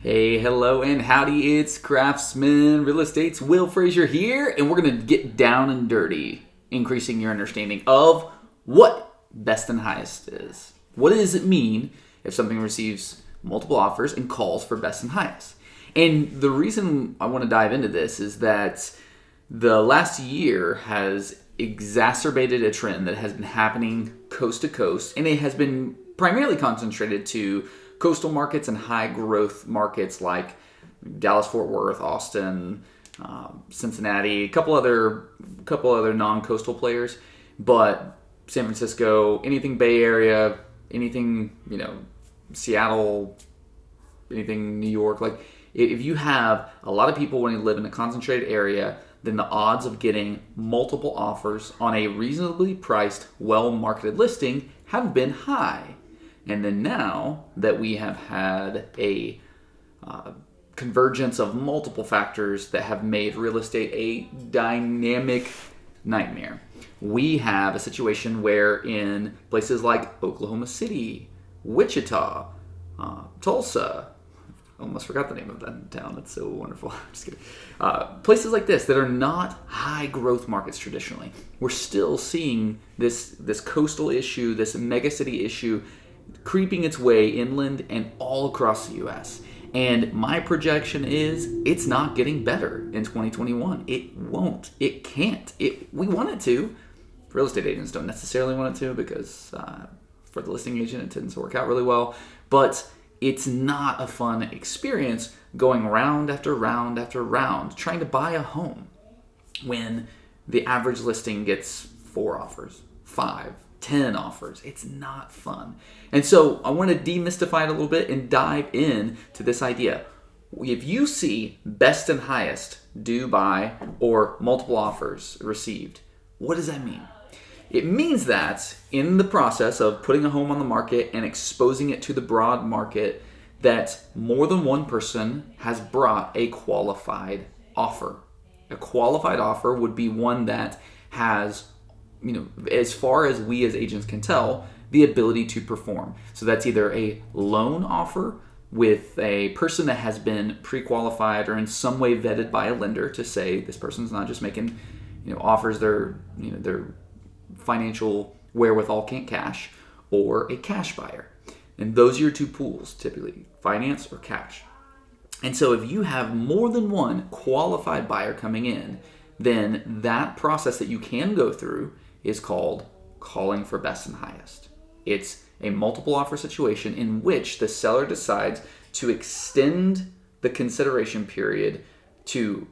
Hey, hello, and howdy, it's Craftsman Real Estate's Will Frazier here, and we're going to get down and dirty, increasing your understanding of what best and highest is. What does it mean if something receives multiple offers and calls for best and highest? And the reason I want to dive into this is that the last year has exacerbated a trend that has been happening coast to coast, and it has been primarily concentrated to coastal markets and high growth markets like Dallas, Fort Worth, Austin, Cincinnati, a couple other non-coastal players, but San Francisco, anything Bay Area, anything Seattle, anything New York. Like if you have a lot of people when you live in a concentrated area, then the odds of getting multiple offers on a reasonably priced, well-marketed listing have been high. And then now that we have had a convergence of multiple factors that have made real estate a dynamic nightmare, we have a situation where in places like Oklahoma City, Wichita, Tulsa, I almost forgot the name of that town. That's so wonderful. I'm just kidding. Places like this that are not high growth markets traditionally, we're still seeing this coastal issue, this megacity issue creeping its way inland and all across the U.S. And my projection is it's not getting better in 2021. It won't. It can't. We want it to. Real estate agents don't necessarily want it to because for the listing agent it tends to work out really well. But it's not a fun experience going round after round after round trying to buy a home when the average listing gets 4 offers, 5, 10 offers. It's not fun. And so I want to demystify it a little bit and dive in to this idea. If you see best and highest due by or multiple offers received, what does that mean? It means that in the process of putting a home on the market and exposing it to the broad market, that more than one person has brought a qualified offer. A qualified offer would be one that has, as far as we as agents can tell, the ability to perform. So that's either a loan offer with a person that has been pre-qualified or in some way vetted by a lender to say this person's not just making, offers their financial wherewithal can't cash, or a cash buyer. And those are your two pools, typically, finance or cash. And so if you have more than one qualified buyer coming in, then that process that you can go through is called calling for best and highest. It's a multiple offer situation in which the seller decides to extend the consideration period to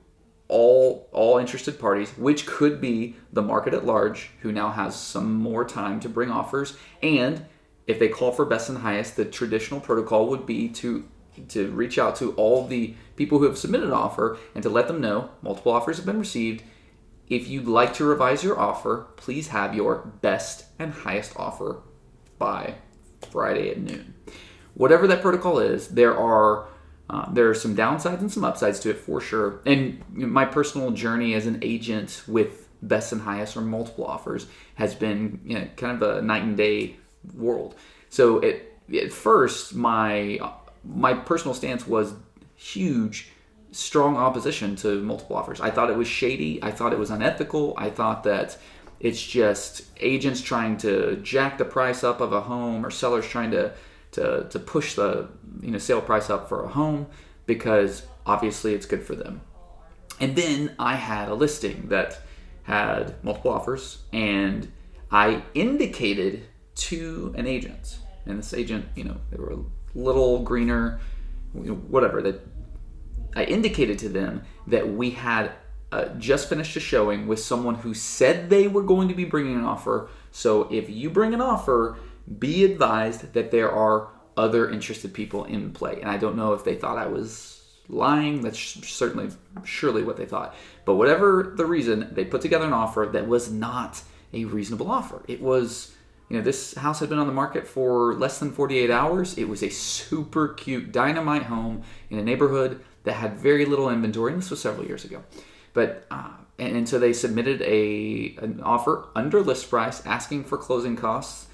all interested parties, which could be the market at large, who now has some more time to bring offers. And if they call for best and highest, the traditional protocol would be to reach out to all the people who have submitted an offer and to let them know multiple offers have been received. If you'd like to revise your offer, please have your best and highest offer by Friday at noon. Whatever that protocol is, there are some downsides and some upsides to it for sure. And my personal journey as an agent with best and highest or multiple offers has been kind of a night and day world. So at first, my personal stance was huge, strong opposition to multiple offers. I thought it was shady. I thought it was unethical. I thought that it's just agents trying to jack the price up of a home or sellers trying to push the sale price up for a home because obviously it's good for them. And then I had a listing that had multiple offers, and I indicated to an agent, and this agent, they were a little greener, whatever, that I indicated to them that we had just finished a showing with someone who said they were going to be bringing an offer. So if you bring an offer, be advised that there are other interested people in play. And I don't know if they thought I was lying. That's surely what they thought. But whatever the reason, they put together an offer that was not a reasonable offer. It was, this house had been on the market for less than 48 hours. It was a super cute dynamite home in a neighborhood that had very little inventory. And this was several years ago. But and so they submitted an offer under list price, asking for closing costs,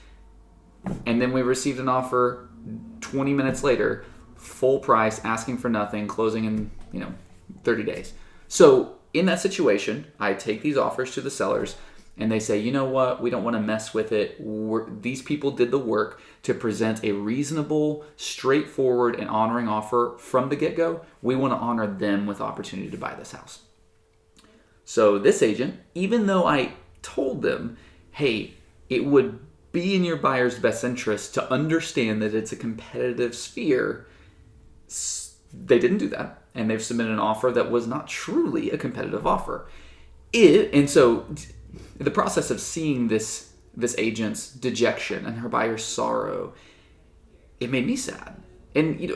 and then we received an offer 20 minutes later full price, asking for nothing, closing in 30 days. So in that situation, I take these offers to the sellers, and they say, you know what, we don't want to mess with it. These people did the work to present a reasonable, straightforward, and honoring offer from the get-go. We want to honor them with opportunity to buy this house. So this agent, even though I told them, hey, it would be in your buyer's best interest to understand that it's a competitive sphere, they didn't do that. And they've submitted an offer that was not truly a competitive offer. And so the process of seeing this agent's dejection and her buyer's sorrow, it made me sad. And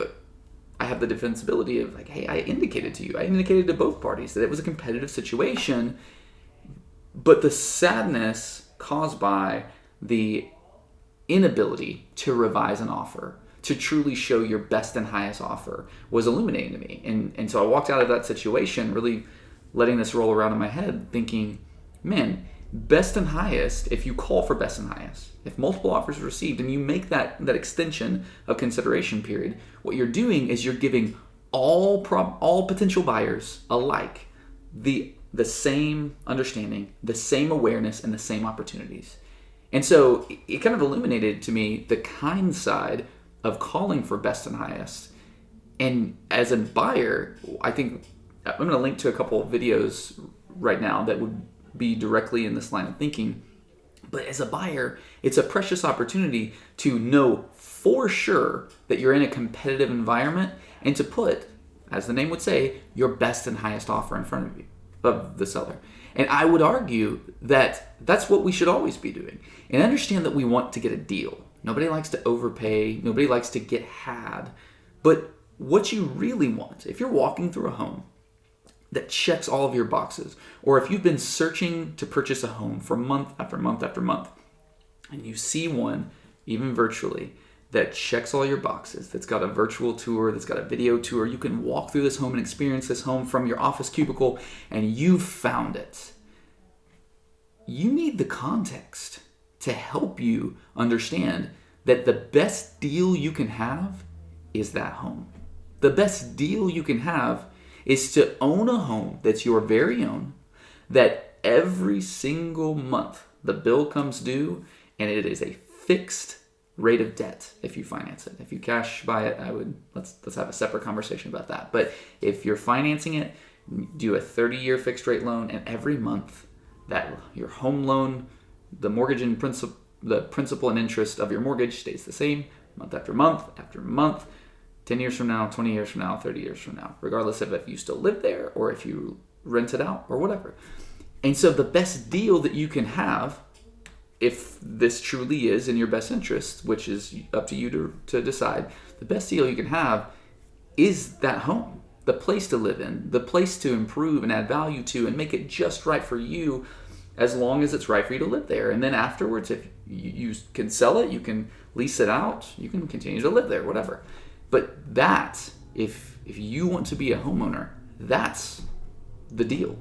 I have the defensibility of like, hey, I indicated to both parties that it was a competitive situation, but the sadness caused by the inability to revise an offer, to truly show your best and highest offer, was illuminating to me. And so I walked out of that situation really letting this roll around in my head thinking, man, best and highest, if you call for best and highest, if multiple offers are received and you make that extension of consideration period, what you're doing is you're giving all potential buyers alike the same understanding, the same awareness, and the same opportunities. And so it kind of illuminated to me the kind side of calling for best and highest. And as a buyer, I think I'm going to link to a couple of videos right now that would be directly in this line of thinking. But as a buyer, it's a precious opportunity to know for sure that you're in a competitive environment and to put, as the name would say, your best and highest offer in front of you, of the seller. And I would argue that that's what we should always be doing. And understand that we want to get a deal. Nobody likes to overpay. Nobody likes to get had. But what you really want, if you're walking through a home that checks all of your boxes, or if you've been searching to purchase a home for month after month after month, and you see one, even virtually, that checks all your boxes, that's got a virtual tour, that's got a video tour, you can walk through this home and experience this home from your office cubicle, and you've found it. You need the context to help you understand that the best deal you can have is that home. The best deal you can have is to own a home that's your very own, that every single month the bill comes due and it is a fixed rate of debt if you finance it. If you cash buy it, let's have a separate conversation about that. But if you're financing it, do a 30-year fixed rate loan, and every month that your home loan, the mortgage and the principal and interest of your mortgage stays the same month after month after month, 10 years from now, 20 years from now, 30 years from now, regardless of if you still live there or if you rent it out or whatever. And so the best deal that you can have, if this truly is in your best interest, which is up to you to decide, the best deal you can have is that home, the place to live in, the place to improve and add value to and make it just right for you, as long as it's right for you to live there. And then afterwards, if you can sell it, you can lease it out, you can continue to live there, whatever. But that, if you want to be a homeowner, that's the deal.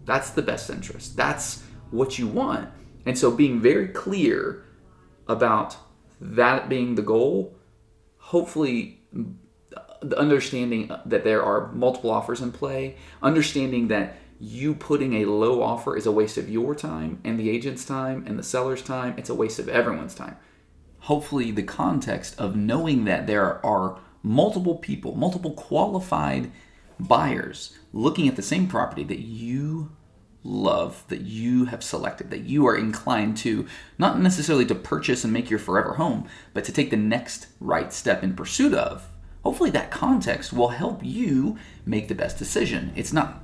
That's the best interest. That's what you want. And so being very clear about that being the goal, hopefully the understanding that there are multiple offers in play, understanding that you putting a low offer is a waste of your time and the agent's time and the seller's time. It's a waste of everyone's time. Hopefully the context of knowing that there are multiple people, multiple qualified buyers looking at the same property that you love, that you have selected, that you are inclined to, not necessarily to purchase and make your forever home, but to take the next right step in pursuit of. Hopefully that context will help you make the best decision. It's not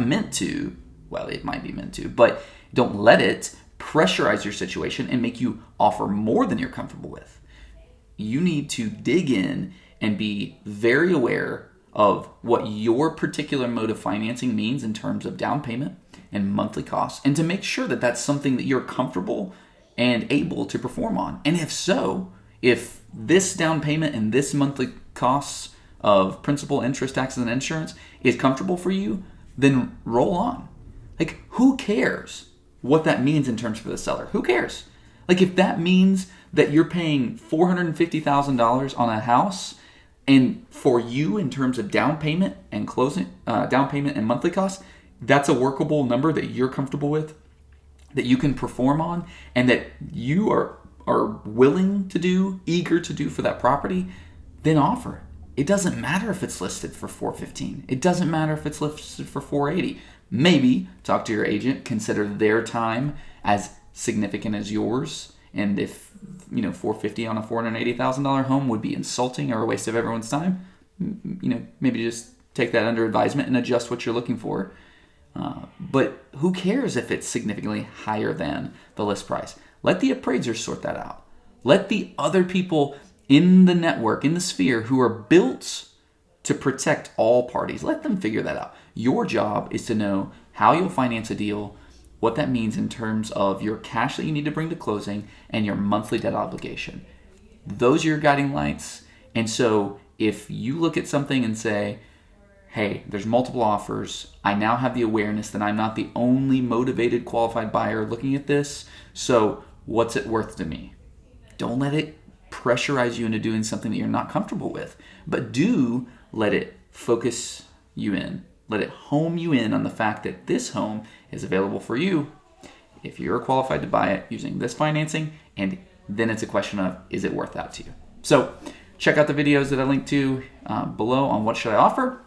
meant to, well, it might be meant to, but don't let it pressurize your situation and make you offer more than you're comfortable with. You need to dig in and be very aware of what your particular mode of financing means in terms of down payment and monthly costs, and to make sure that that's something that you're comfortable and able to perform on. And if so, if this down payment and this monthly costs of principal, interest, taxes, and insurance is comfortable for you, then roll on. Like, who cares what that means in terms for the seller? Who cares? Like, if that means that you're paying $450,000 on a house And for you, in terms of down payment and down payment and monthly costs, that's a workable number that you're comfortable with, that you can perform on, and that you are willing to do, eager to do for that property, then offer. It doesn't matter if it's listed for $415. It doesn't matter if it's listed for $480. Maybe talk to your agent, consider their time as significant as yours, and if $450 on a $480,000 home would be insulting or a waste of everyone's time, maybe just take that under advisement and adjust what you're looking for. But who cares if it's significantly higher than the list price? Let the appraisers sort that out. Let the other people in the network, in the sphere, who are built to protect all parties, let them figure that out. Your job is to know how you'll finance a deal, what that means in terms of your cash that you need to bring to closing, and your monthly debt obligation. Those are your guiding lights. And so if you look at something and say, hey, there's multiple offers, I now have the awareness that I'm not the only motivated qualified buyer looking at this, so what's it worth to me? Don't let it pressurize you into doing something that you're not comfortable with, but do let it focus you in. Let it home you in on the fact that this home is available for you if you're qualified to buy it using this financing, and then it's a question of, is it worth that to you? So check out the videos that I linked to below on what should I offer.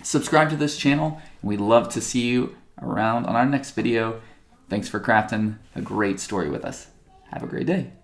Subscribe to this channel, and we'd love to see you around on our next video. Thanks for crafting a great story with us. Have a great day.